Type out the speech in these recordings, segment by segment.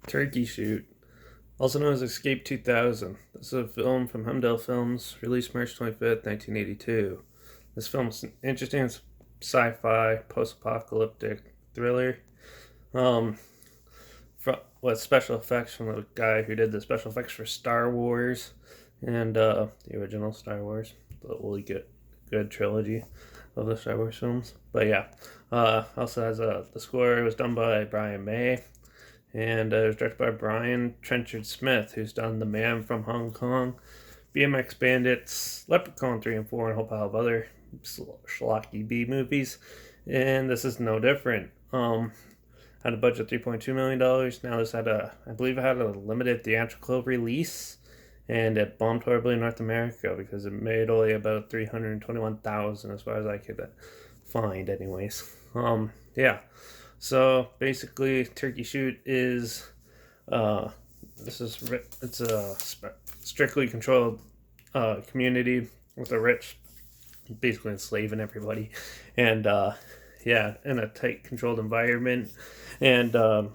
Turkey Shoot, also known as Escape 2000. This is a film from Hemdale Films, released March 25th, 1982. This film's interesting. It's sci-fi, post-apocalyptic thriller. Um, with special effects from the guy who did the special effects for Star Wars and the original Star Wars, the really good trilogy of the Star Wars films. But yeah, also has the score was done by Brian May, and it was directed by Brian Trenchard Smith, who's done The Man from Hong Kong, BMX Bandits, Leprechaun 3 and 4, and a whole pile of other schlocky B movies. And this is no different. Had a budget of $3.2 million. Now this I believe it had a limited theatrical release, and it bombed horribly in North America because it made only about 321,000 as far as I could find, anyways. Yeah. So basically, Turkey Shoot is it's a strictly controlled community with a rich, basically enslaving everybody, and yeah, in a tight, controlled environment, and a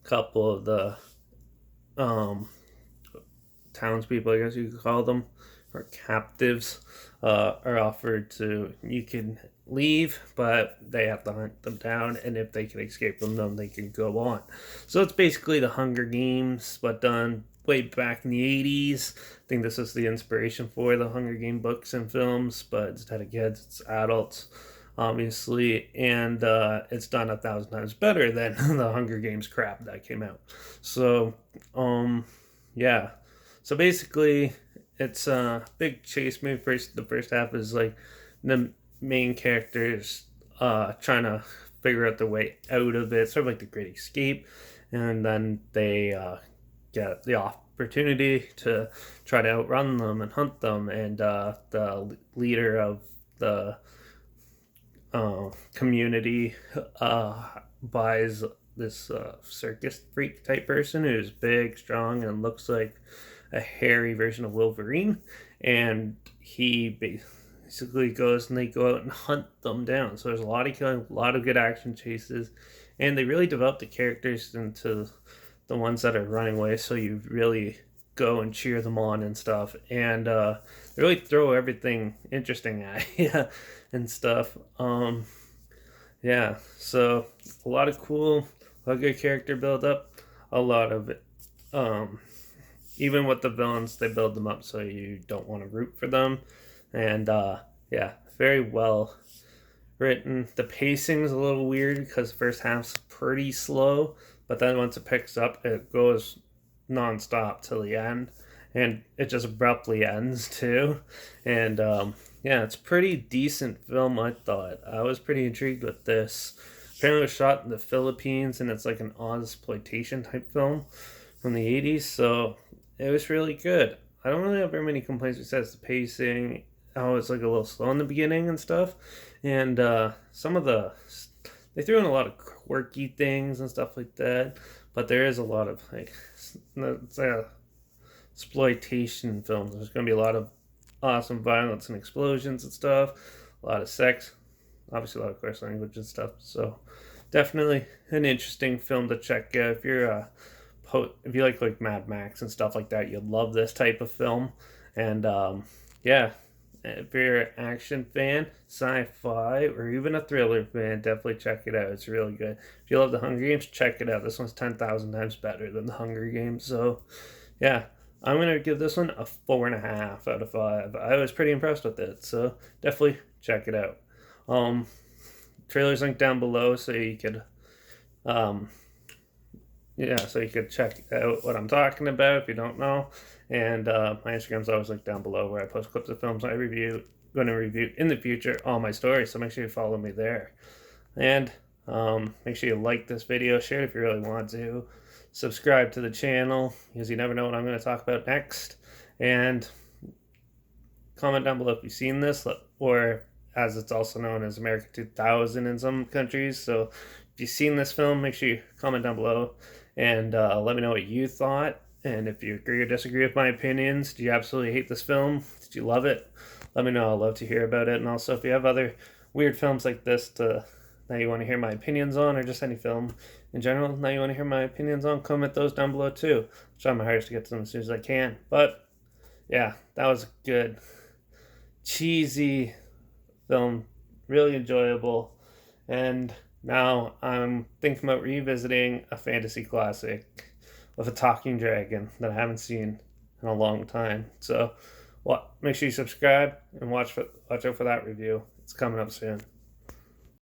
couple of the um, townspeople, I guess you could call them, or captives, are offered to, you can leave, but they have to hunt them down, and if they can escape them, then they can go on. So it's basically the Hunger Games, but done way back in the 80s. I think this is the inspiration for the Hunger Game books and films, but instead of kids, it's adults, obviously, and it's done 1,000 times better than the Hunger Games crap that came out. So, yeah. So basically, it's a big chase movie. The first half is like the main characters trying to figure out their way out of it, sort of like the Great Escape, and then they get the opportunity to try to outrun them and hunt them, and the leader of the community buys this circus freak type person who's big, strong, and looks like a hairy version of Wolverine, and he basically goes and they go out and hunt them down. So there's a lot of killing, a lot of good action chases, and they really develop the characters into the ones that are running away. So you really go and cheer them on and stuff, and they really throw everything interesting at you and stuff. Yeah, so a lot of good character build up, a lot of it. Even with the villains, they build them up so you don't want to root for them, and yeah, very well written. The pacing's a little weird because the first half's pretty slow, but then once it picks up, it goes nonstop till the end, and it just abruptly ends too. And yeah, it's a pretty decent film. I thought I was pretty intrigued with this. Apparently, it was shot in the Philippines, and it's like an Ozploitation type film from the 80s. So it was really good. I don't really have very many complaints besides the pacing, how it's like a little slow in the beginning and stuff, and some of they threw in a lot of quirky things and stuff like that. But there is a lot of like it's like a exploitation films. There's going to be a lot of awesome violence and explosions and stuff, a lot of sex, obviously a lot of coarse language and stuff. So definitely an interesting film to check out if you're if you like Mad Max and stuff like that. You'll love this type of film. And yeah, if you're an action fan, sci-fi, or even a thriller fan, definitely check it out. It's really good. If you love the Hunger Games, check it out. This one's 10,000 times better than the Hunger Games. So yeah, I'm gonna give this one a 4.5 out of 5. I was pretty impressed with it, so definitely check it out. Um, Trailer's linked down below, so you could, yeah, so you could check out what I'm talking about if you don't know. And my Instagram's always linked down below, where I post clips of films I going to review in the future, all my stories. So make sure you follow me there, and make sure you like this video, share it if you really want to, subscribe to the channel because you never know what I'm going to talk about next, and comment down below if you've seen this, or as it's also known as America 2000 in some countries. So if you've seen this film, make sure you comment down below and let me know what you thought, and if you agree or disagree with my opinions. Do you absolutely hate this film? Did you love it? Let me know. I'd love to hear about it. And also, if you have other weird films like this to that you want to hear my opinions on, or just any film in general that you want to hear my opinions on, comment those down below too. I'll try my hardest to get to them as soon as I can. But yeah, that was a good, cheesy film, really enjoyable. And now I'm thinking about revisiting a fantasy classic with a talking dragon that I haven't seen in a long time. So, make sure you subscribe and watch out for that review. It's coming up soon.